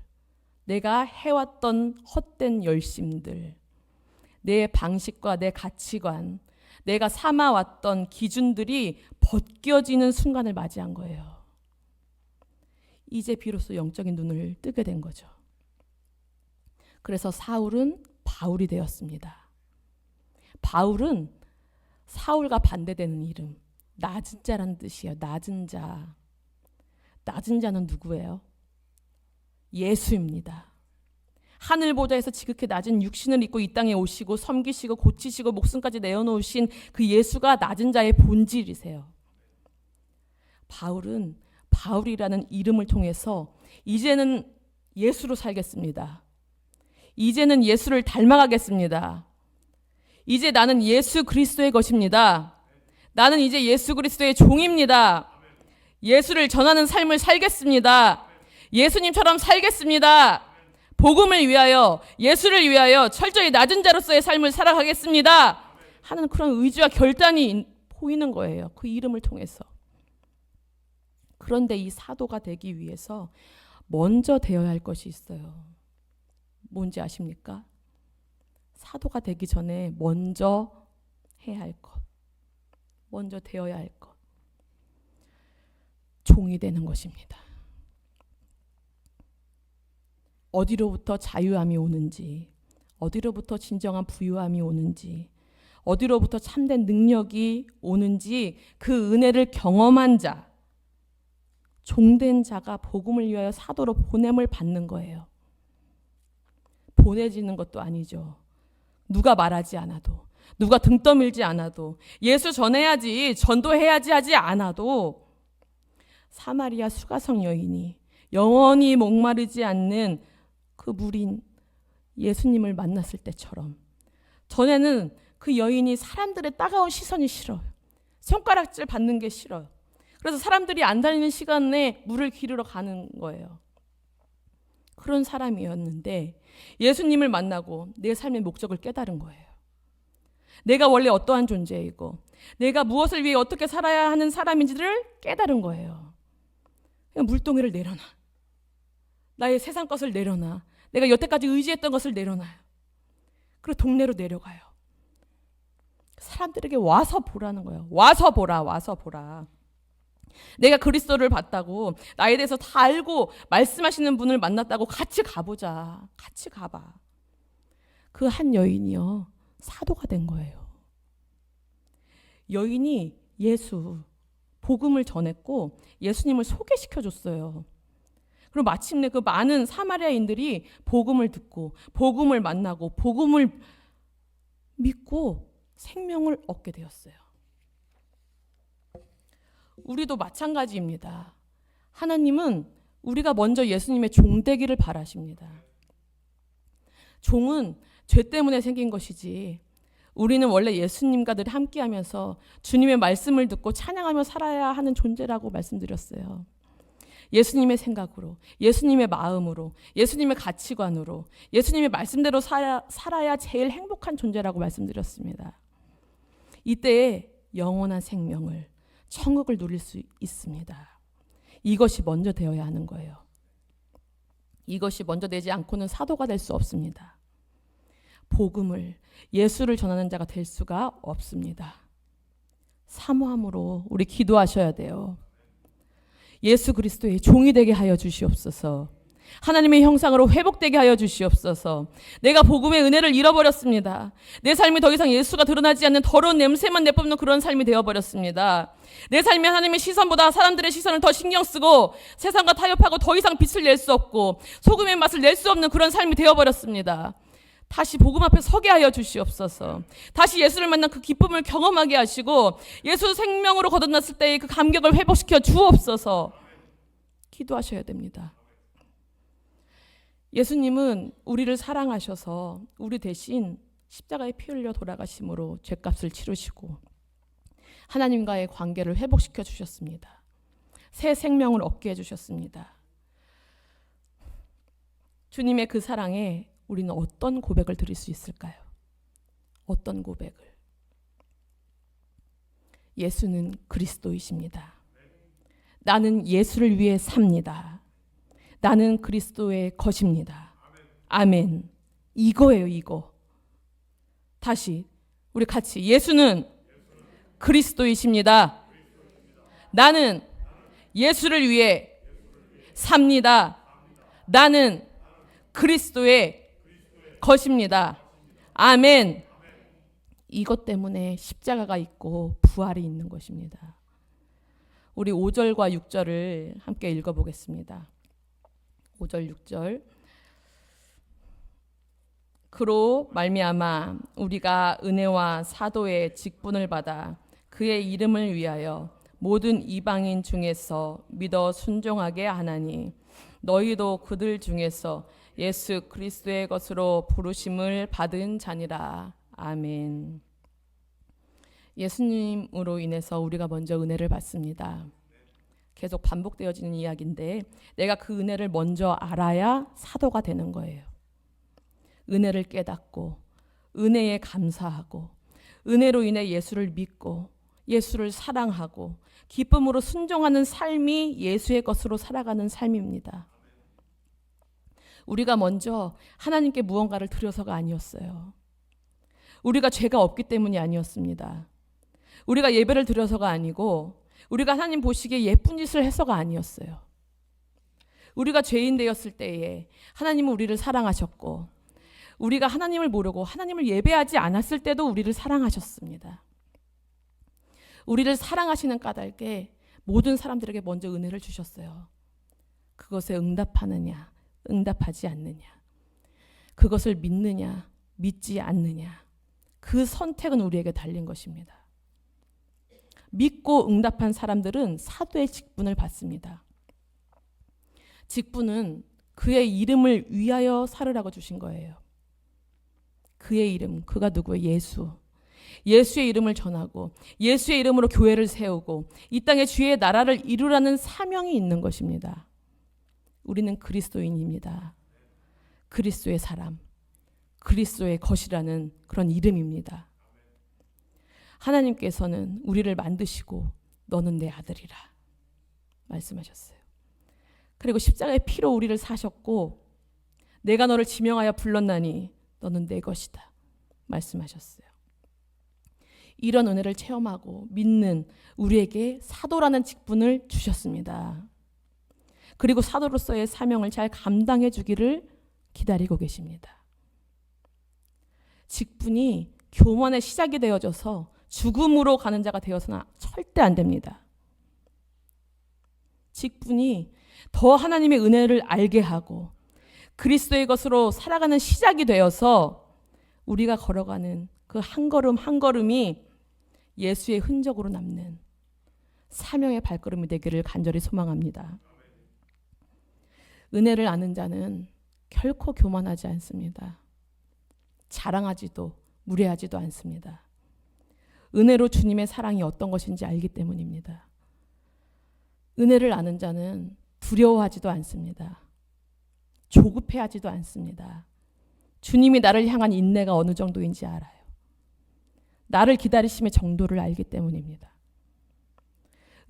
Speaker 1: 내가 해왔던 헛된 열심들, 내 방식과 내 가치관, 내가 삼아왔던 기준들이 벗겨지는 순간을 맞이한 거예요. 이제 비로소 영적인 눈을 뜨게 된 거죠. 그래서 사울은 바울이 되었습니다. 바울은 사울과 반대되는 이름, 낮은 자라는 뜻이에요. 낮은 자. 낮은 자는 누구예요? 예수입니다. 하늘 보좌에서 지극히 낮은 육신을 입고 이 땅에 오시고 섬기시고 고치시고 목숨까지 내어놓으신 그 예수가 낮은 자의 본질이세요. 바울은 바울이라는 이름을 통해서 이제는 예수로 살겠습니다. 이제는 예수를 닮아가겠습니다. 이제 나는 예수 그리스도의 것입니다. 나는 이제 예수 그리스도의 종입니다. 예수를 전하는 삶을 살겠습니다. 예수님처럼 살겠습니다. 복음을 위하여, 예수를 위하여 철저히 낮은 자로서의 삶을 살아가겠습니다 하는 그런 의지와 결단이 보이는 거예요. 그 이름을 통해서. 그런데 이 사도가 되기 위해서 먼저 되어야 할 것이 있어요. 뭔지 아십니까? 사도가 되기 전에 먼저 해야 할 것, 먼저 되어야 할 것, 종이 되는 것입니다. 어디로부터 자유함이 오는지, 어디로부터 진정한 부유함이 오는지, 어디로부터 참된 능력이 오는지 그 은혜를 경험한 자, 종된 자가 복음을 위하여 사도로 보냄을 받는 거예요. 보내지는 것도 아니죠. 누가 말하지 않아도, 누가 등 떠밀지 않아도, 예수 전해야지, 전도해야지 하지 않아도 사마리아 수가성 여인이 영원히 목마르지 않는 그 물인 예수님을 만났을 때처럼, 전에는 그 여인이 사람들의 따가운 시선이 싫어요. 손가락질 받는 게 싫어요. 그래서 사람들이 안 다니는 시간에 물을 기르러 가는 거예요. 그런 사람이었는데 예수님을 만나고 내 삶의 목적을 깨달은 거예요. 내가 원래 어떠한 존재이고 내가 무엇을 위해 어떻게 살아야 하는 사람인지를 깨달은 거예요. 그냥 물동이를 내려놔. 나의 세상 것을 내려놔. 내가 여태까지 의지했던 것을 내려놔요. 그리고 동네로 내려가요. 사람들에게 와서 보라는 거예요. 와서 보라, 와서 보라. 내가 그리스도를 봤다고, 나에 대해서 다 알고 말씀하시는 분을 만났다고 같이 가보자. 같이 가봐. 그 한 여인이요, 사도가 된 거예요. 여인이 예수, 복음을 전했고 예수님을 소개시켜줬어요. 그리고 마침내 그 많은 사마리아인들이 복음을 듣고 복음을 만나고 복음을 믿고 생명을 얻게 되었어요. 우리도 마찬가지입니다. 하나님은 우리가 먼저 예수님의 종 되기를 바라십니다. 종은 죄 때문에 생긴 것이지, 우리는 원래 예수님과 늘 함께하면서 주님의 말씀을 듣고 찬양하며 살아야 하는 존재라고 말씀드렸어요. 예수님의 생각으로, 예수님의 마음으로, 예수님의 가치관으로, 예수님의 말씀대로 살아야 제일 행복한 존재라고 말씀드렸습니다. 이때에 영원한 생명을, 천국을 누릴 수 있습니다. 이것이 먼저 되어야 하는 거예요. 이것이 먼저 되지 않고는 사도가 될 수 없습니다. 복음을, 예수를 전하는 자가 될 수가 없습니다. 사모함으로 우리 기도하셔야 돼요. 예수 그리스도의 종이 되게 하여 주시옵소서. 하나님의 형상으로 회복되게 하여 주시옵소서. 내가 복음의 은혜를 잃어버렸습니다. 내 삶이 더 이상 예수가 드러나지 않는 더러운 냄새만 내뿜는 그런 삶이 되어버렸습니다. 내 삶이 하나님의 시선보다 사람들의 시선을 더 신경 쓰고 세상과 타협하고 더 이상 빛을 낼 수 없고 소금의 맛을 낼 수 없는 그런 삶이 되어버렸습니다. 다시 복음 앞에 서게 하여 주시옵소서. 다시 예수를 만난 그 기쁨을 경험하게 하시고 예수 생명으로 거듭났을 때의 그 감격을 회복시켜 주옵소서. 기도하셔야 됩니다. 예수님은 우리를 사랑하셔서 우리 대신 십자가에 피 흘려 돌아가심으로 죄값을 치르시고 하나님과의 관계를 회복시켜 주셨습니다. 새 생명을 얻게 해주셨습니다. 주님의 그 사랑에 우리는 어떤 고백을 드릴 수 있을까요? 어떤 고백을? 예수는 그리스도이십니다. 나는 예수를 위해 삽니다. 나는 그리스도의 것입니다. 아멘. 이거예요, 이거. 다시 우리 같이 예수는 그리스도이십니다. 나는 예수를 위해 삽니다. 나는 그리스도의 것입니다. 아멘. 이것 때문에 십자가가 있고 부활이 있는 것입니다. 우리 5절과 6절을 함께 읽어보겠습니다. 5절 6절. 그로 말미암아 우리가 은혜와 사도의 직분을 받아 그의 이름을 위하여 모든 이방인 중에서 믿어 순종하게 하나니 너희도 그들 중에서 예수 그리스도의 것으로 부르심을 받은 자니라. 아멘. 예수님으로 인해서 우리가 먼저 은혜를 받습니다. 계속 반복되어지는 이야기인데 내가 그 은혜를 먼저 알아야 사도가 되는 거예요. 은혜를 깨닫고 은혜에 감사하고 은혜로 인해 예수를 믿고 예수를 사랑하고 기쁨으로 순종하는 삶이 예수의 것으로 살아가는 삶입니다. 우리가 먼저 하나님께 무언가를 드려서가 아니었어요. 우리가 죄가 없기 때문이 아니었습니다. 우리가 예배를 드려서가 아니고 우리가 하나님 보시기에 예쁜 짓을 해서가 아니었어요. 우리가 죄인 되었을 때에 하나님은 우리를 사랑하셨고 우리가 하나님을 모르고 하나님을 예배하지 않았을 때도 우리를 사랑하셨습니다. 우리를 사랑하시는 까닭에 모든 사람들에게 먼저 은혜를 주셨어요. 그것에 응답하느냐 응답하지 않느냐, 그것을 믿느냐 믿지 않느냐, 그 선택은 우리에게 달린 것입니다. 믿고 응답한 사람들은 사도의 직분을 받습니다. 직분은 그의 이름을 위하여 살으라고 주신 거예요. 그의 이름, 그가 누구예요? 예수. 예수의 이름을 전하고 예수의 이름으로 교회를 세우고 이 땅에 주의 나라를 이루라는 사명이 있는 것입니다. 우리는 그리스도인입니다. 그리스도의 사람, 그리스도의 것이라는 그런 이름입니다. 하나님께서는 우리를 만드시고 너는 내 아들이라 말씀하셨어요. 그리고 십자가의 피로 우리를 사셨고 내가 너를 지명하여 불렀나니 너는 내 것이다 말씀하셨어요. 이런 은혜를 체험하고 믿는 우리에게 사도라는 직분을 주셨습니다. 그리고 사도로서의 사명을 잘 감당해 주기를 기다리고 계십니다. 직분이 교만의 시작이 되어져서 죽음으로 가는 자가 되어서는 절대 안 됩니다. 직분이 더 하나님의 은혜를 알게 하고 그리스도의 것으로 살아가는 시작이 되어서 우리가 걸어가는 그 한 걸음 한 걸음이 예수의 흔적으로 남는 사명의 발걸음이 되기를 간절히 소망합니다. 은혜를 아는 자는 결코 교만하지 않습니다. 자랑하지도 무례하지도 않습니다. 은혜로 주님의 사랑이 어떤 것인지 알기 때문입니다. 은혜를 아는 자는 두려워하지도 않습니다. 조급해하지도 않습니다. 주님이 나를 향한 인내가 어느 정도인지 알아요. 나를 기다리심의 정도를 알기 때문입니다.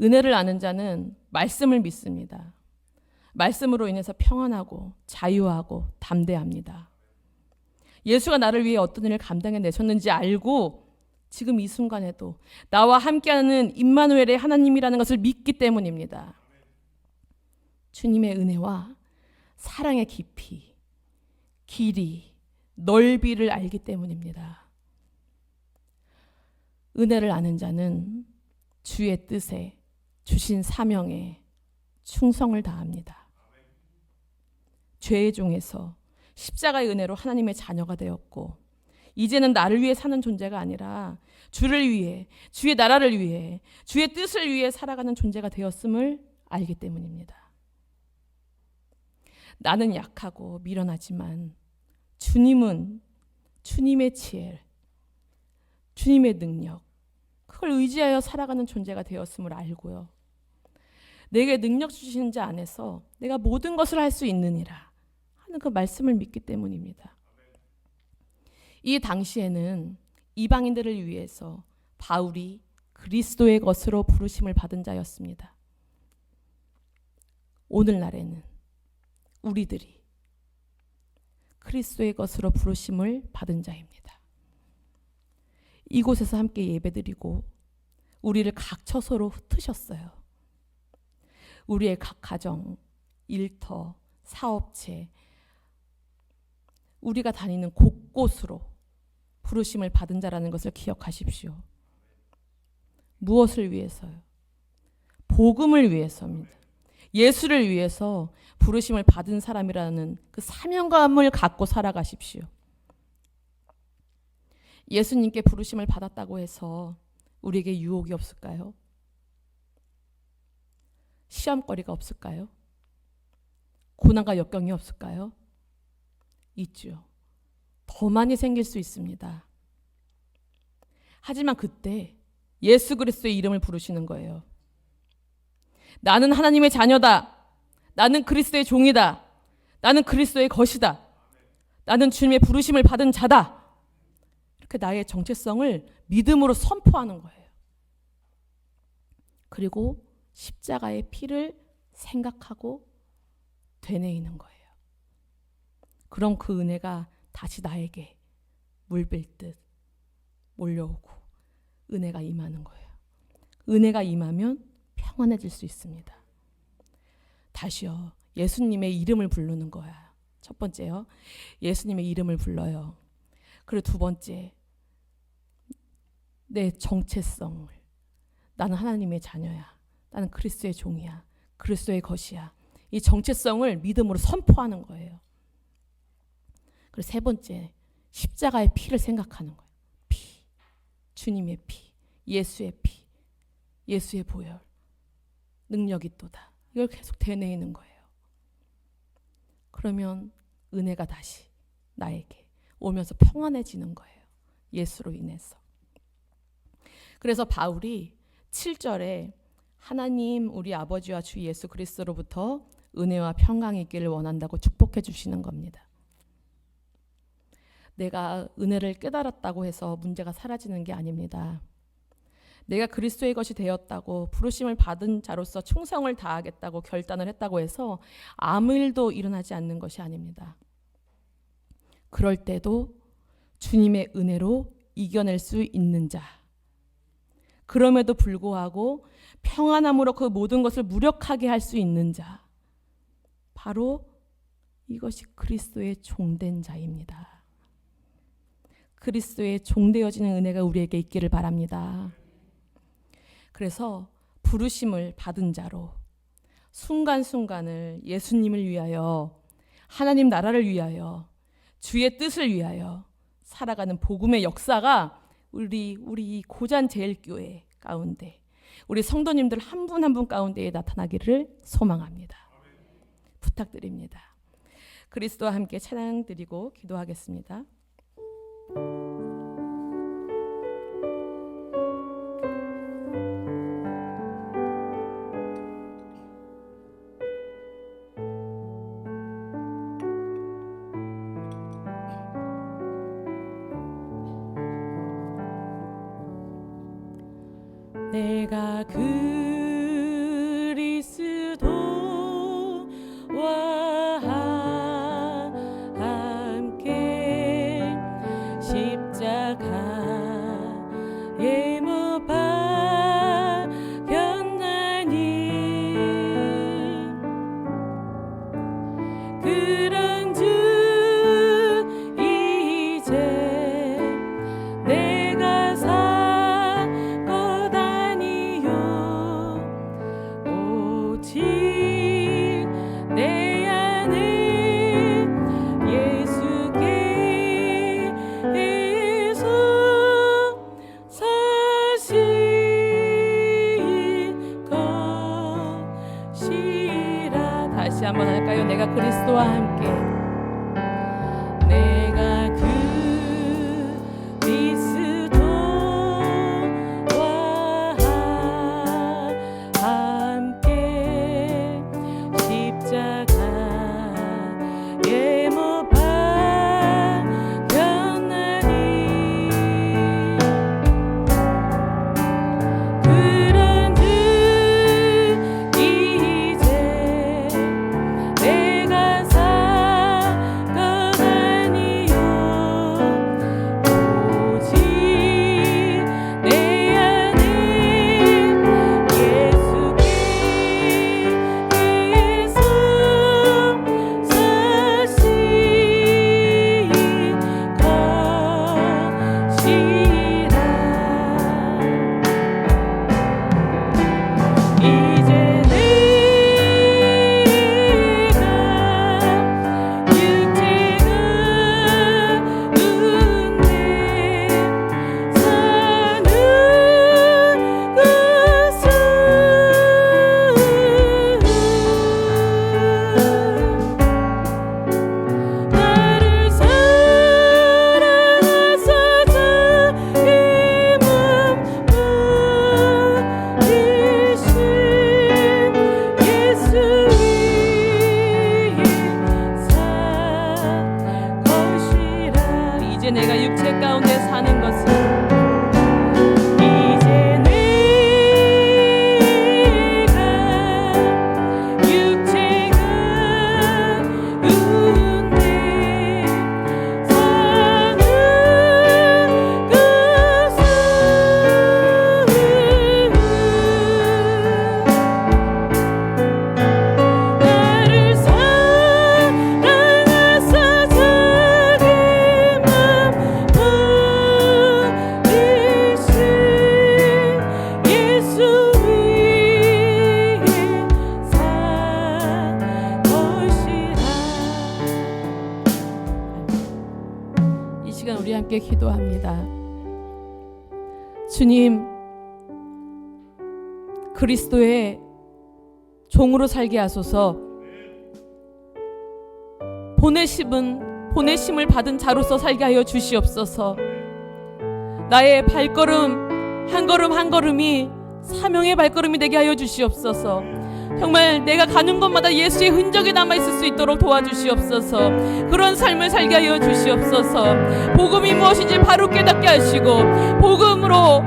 Speaker 1: 은혜를 아는 자는 말씀을 믿습니다. 말씀으로 인해서 평안하고 자유하고 담대합니다. 예수가 나를 위해 어떤 일을 감당해 내셨는지 알고 지금 이 순간에도 나와 함께하는 임마누엘의 하나님이라는 것을 믿기 때문입니다. 주님의 은혜와 사랑의 깊이, 길이, 넓이를 알기 때문입니다. 은혜를 아는 자는 주의 뜻에, 주신 사명에 충성을 다합니다. 죄의 종에서 십자가의 은혜로 하나님의 자녀가 되었고 이제는 나를 위해 사는 존재가 아니라 주를 위해, 주의 나라를 위해, 주의 뜻을 위해 살아가는 존재가 되었음을 알기 때문입니다. 나는 약하고 미련하지만 주님은 주님의 지혜, 주님의 능력, 그걸 의지하여 살아가는 존재가 되었음을 알고요. 내게 능력 주시는 자 안에서 내가 모든 것을 할 수 있느니라 하는 그 말씀을 믿기 때문입니다. 이 당시에는 이방인들을 위해서 바울이 그리스도의 것으로 부르심을 받은 자였습니다. 오늘날에는 우리들이 그리스도의 것으로 부르심을 받은 자입니다. 이곳에서 함께 예배드리고 우리를 각 처소로 흩으셨어요. 우리의 각 가정, 일터, 사업체, 우리가 다니는 곳곳으로 부르심을 받은 자라는 것을 기억하십시오. 무엇을 위해서요? 복음을 위해서입니다. 예수를 위해서 부르심을 받은 사람이라는 그 사명감을 갖고 살아가십시오. 예수님께 부르심을 받았다고 해서 우리에게 유혹이 없을까요? 시험거리가 없을까요? 고난과 역경이 없을까요? 있죠. 더 많이 생길 수 있습니다. 하지만 그때 예수 그리스도의 이름을 부르시는 거예요. 나는 하나님의 자녀다. 나는 그리스도의 종이다. 나는 그리스도의 것이다. 나는 주님의 부르심을 받은 자다. 이렇게 나의 정체성을 믿음으로 선포하는 거예요. 그리고 십자가의 피를 생각하고 되뇌이는 거예요. 그럼 그 은혜가 다시 나에게 물빌듯 몰려오고 은혜가 임하는 거예요. 은혜가 임하면 평안해질 수 있습니다. 다시요. 예수님의 이름을 부르는 거야. 첫 번째요. 예수님의 이름을 불러요. 그리고 두 번째, 내 정체성을, 나는 하나님의 자녀야. 나는 그리스도의 종이야. 그리스도의 것이야. 이 정체성을 믿음으로 선포하는 거예요. 그리고 세 번째, 십자가의 피를 생각하는 거예요. 피, 주님의 피, 예수의 피, 예수의 보혈, 능력이 또다. 이걸 계속 되뇌이는 거예요. 그러면 은혜가 다시 나에게 오면서 평안해지는 거예요. 예수로 인해서. 그래서 바울이 7절에 하나님 우리 아버지와 주 예수 그리스도로부터 은혜와 평강이 있기를 원한다고 축복해 주시는 겁니다. 내가 은혜를 깨달았다고 해서 문제가 사라지는 게 아닙니다. 내가 그리스도의 것이 되었다고 부르심을 받은 자로서 충성을 다하겠다고 결단을 했다고 해서 아무 일도 일어나지 않는 것이 아닙니다. 그럴 때도 주님의 은혜로 이겨낼 수 있는 자, 그럼에도 불구하고 평안함으로 그 모든 것을 무력하게 할 수 있는 자, 바로 이것이 그리스도의 종된 자입니다. 그리스도의 종되어지는 은혜가 우리에게 있기를 바랍니다. 그래서 부르심을 받은 자로 순간순간을 예수님을 위하여, 하나님 나라를 위하여, 주의 뜻을 위하여 살아가는 복음의 역사가 우리 고잔 제일교회 가운데, 우리 성도님들 한 분 한 분 가운데에 나타나기를 소망합니다. 부탁드립니다. 그리스도와 함께 찬양 드리고 기도하겠습니다. 내가 그리스도와 함께 십자가에 못 박혔나니 그런즉 이제 내가 살 것 아니요 오직 내 안에 예수께서 이제 내가 육체 가운데 사는 것은 우리 함께 기도합니다. 주님, 그리스도의 종으로 살게 하소서. 보내심을 받은 자로서 살게 하여 주시옵소서. 나의 발걸음 한 걸음 한 걸음이 사명의 발걸음이 되게 하여 주시옵소서. 정말 내가 가는 곳마다 예수의 흔적이 남아있을 수 있도록 도와주시옵소서. 그런 삶을 살게 하여 주시옵소서. 복음이 무엇인지 바로 깨닫게 하시고 복음으로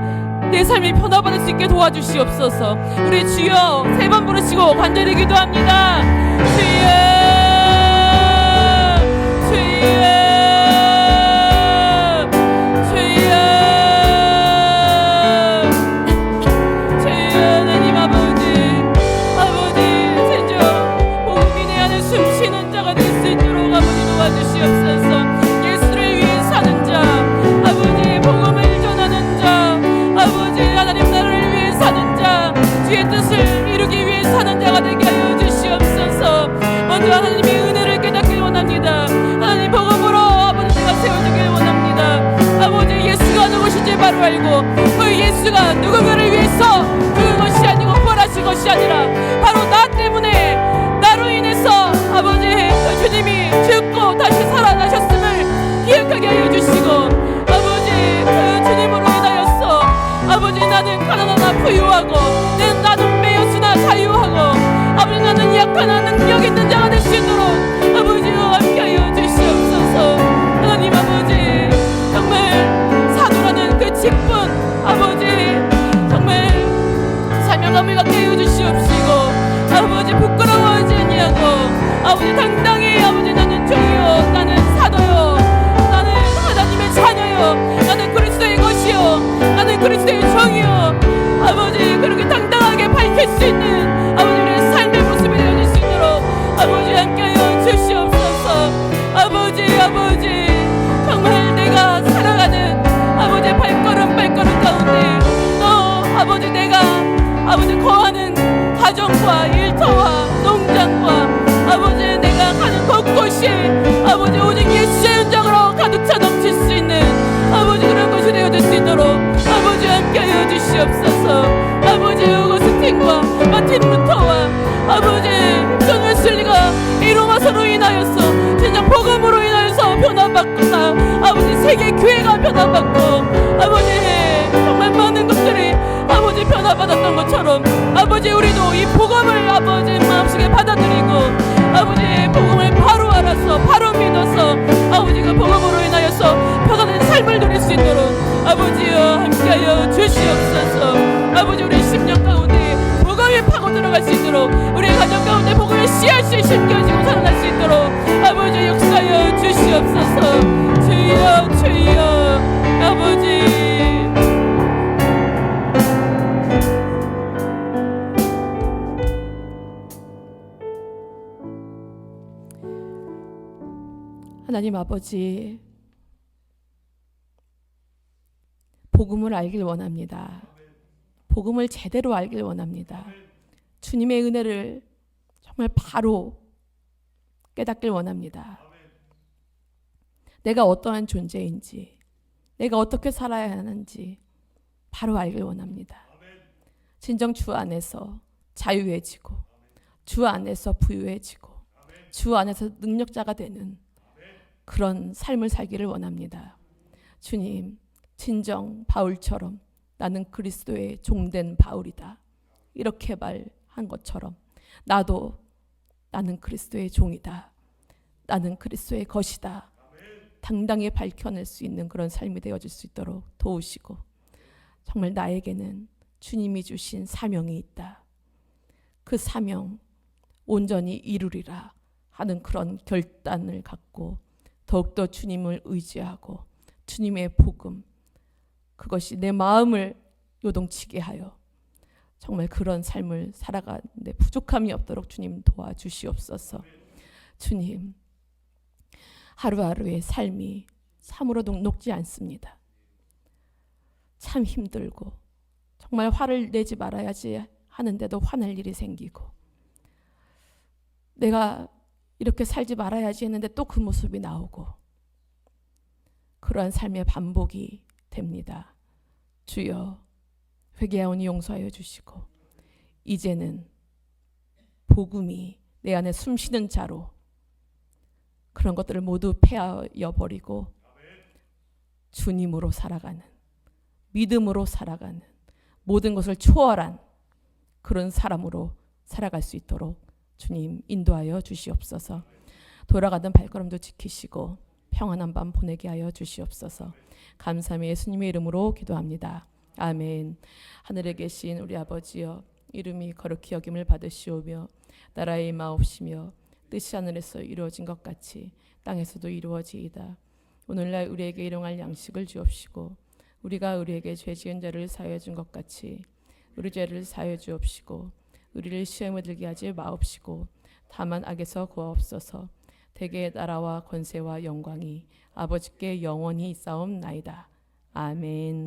Speaker 1: 내 삶이 변화받을 수 있게 도와주시옵소서. 우리 주여 세 번 부르시고 간절히 기도합니다. 주여 예수를 위해 사는 자, 아버지 복음을 전하는 자, 아버지 하나님 나라를 위해 사는 자, 주의 뜻을 이루기 위해 사는 자가 되게 하여 주시옵소서. 먼저 하나님의 은혜를 깨닫길 원합니다. 하나님 복음으로 아버지 내가 세워주길 원합니다. 아버지 예수가 누구신지 바로 알고 그 예수가 누군가를 위해서 죽은 것이 아니고 부활하신 것이 아니라 바로 나 때문에 나로 인해서 아버지 그 주님이 죽고 다시 살아나셨음을 기억하게 하여 주시고 아버지 그 주님으로 인하여서 아버지 나는 가난하나 부유하고 나는 매였으나 자유하고 아버지 나는 약하나 능력 있는 자가 될 수 있도록 아버지와 함께 하여 주시옵소서. 하나님 아버지 정말 사도라는 그 직분 아버지 정말 사명감을 갖게 하여 주시옵시고 아버지 부끄러워하지 아니하고 아버지 당당히 아버지 나는 종이요 나는 사도요 나는 하나님의 자녀요 나는 그리스도의 것이요 나는 그리스도의 종이요 아버지 그렇게 당당하게 밝힐 수 있는 아버지 우리의 삶의 모습이 되어질 수 있도록 아버지 함께하여 주시옵소서. 아버지 정말 내가 살아가는 아버지 발걸음 가운데 아버지 내가 아버지 거하는 가정과 일터와 농장과 아버지 내가 가는 곳곳이 아버지 오직 예수의 흔적으로 가득 차 넘칠 수 있는 아버지 그런 것이 되어질 수 있도록 아버지 함께하여 주시옵소서. 아버지 오거스틴과 마틴 루터와 아버지 존 웨슬리가 이 로마서로 인하여서 진정 복음으로 인하여서 변화받거나 아버지 세계 교회가 변화받고 아버지 정말 많은 것들이 아버지 변화받았던 것처럼 아버지 우리도 이 복음을 아버지 마음속에 받아들이고 아버지 복음을 바로 알아서 바로 믿어서 아버지 그 복음으로 인하여서 변화된 삶을 누릴 수 있도록 아버지여 함께하여 주시옵소서. 아버지 우리 심령 가운데 복음이 파고 들어갈 수 있도록 우리 가정 가운데 복음의 씨앗이 심겨지고 살아날 수 있도록 아버지 역사하여 주시옵소서. 주여 아버지 하나님 아버지 복음을 알길 원합니다. 복음을 제대로 알길 원합니다. 주님의 은혜를 정말 바로 깨닫길 원합니다. 내가 어떠한 존재인지 내가 어떻게 살아야 하는지 바로 알길 원합니다. 진정 주 안에서 자유해지고 주 안에서 부유해지고 주 안에서 능력자가 되는 그런 삶을 살기를 원합니다. 주님, 진정 바울처럼 나는 그리스도의 종된 바울이다. 이렇게 말한 것처럼 나는 그리스도의 종이다. 나는 그리스도의 것이다. 당당히 밝혀낼 수 있는 그런 삶이 되어질 수 있도록 도우시고, 정말 나에게는 주님이 주신 사명이 있다, 그 사명 온전히 이루리라 하는 그런 결단을 갖고 더욱더 주님을 의지하고 주님의 복음, 그것이 내 마음을 요동치게 하여 정말 그런 삶을 살아가는데 부족함이 없도록 주님 도와주시옵소서. 주님, 하루하루의 삶이 참으로도 녹지 않습니다. 참 힘들고 정말 화를 내지 말아야지 하는데도 화낼 일이 생기고, 내가 이렇게 살지 말아야지 했는데 또 그 모습이 나오고, 그러한 삶의 반복이 됩니다. 주여, 회개하오니 용서하여 주시고 이제는 복음이 내 안에 숨쉬는 자로 그런 것들을 모두 폐하여 버리고 주님으로 살아가는, 믿음으로 살아가는, 모든 것을 초월한 그런 사람으로 살아갈 수 있도록 주님 인도하여 주시옵소서. 돌아가던 발걸음도 지키시고 평안한 밤 보내게 하여 주시옵소서. 감사함의 예수님의 이름으로 기도합니다. 아멘. 하늘에 계신 우리 아버지여, 이름이 거룩히 여김을 받으시오며 나라의 임하옵시며 뜻이 하늘에서 이루어진 것 같이 땅에서도 이루어지이다. 오늘날 우리에게 일용할 양식을 주옵시고 우리가 우리에게 죄 지은 자를 사하여 준 것 같이 우리 죄를 사하여 주옵시고 우리를 시험에 들게 하지 마옵시고 다만 악에서 구하옵소서. 대개의 나라와 권세와 영광이 아버지께 영원히 있사옵나이다. 아멘.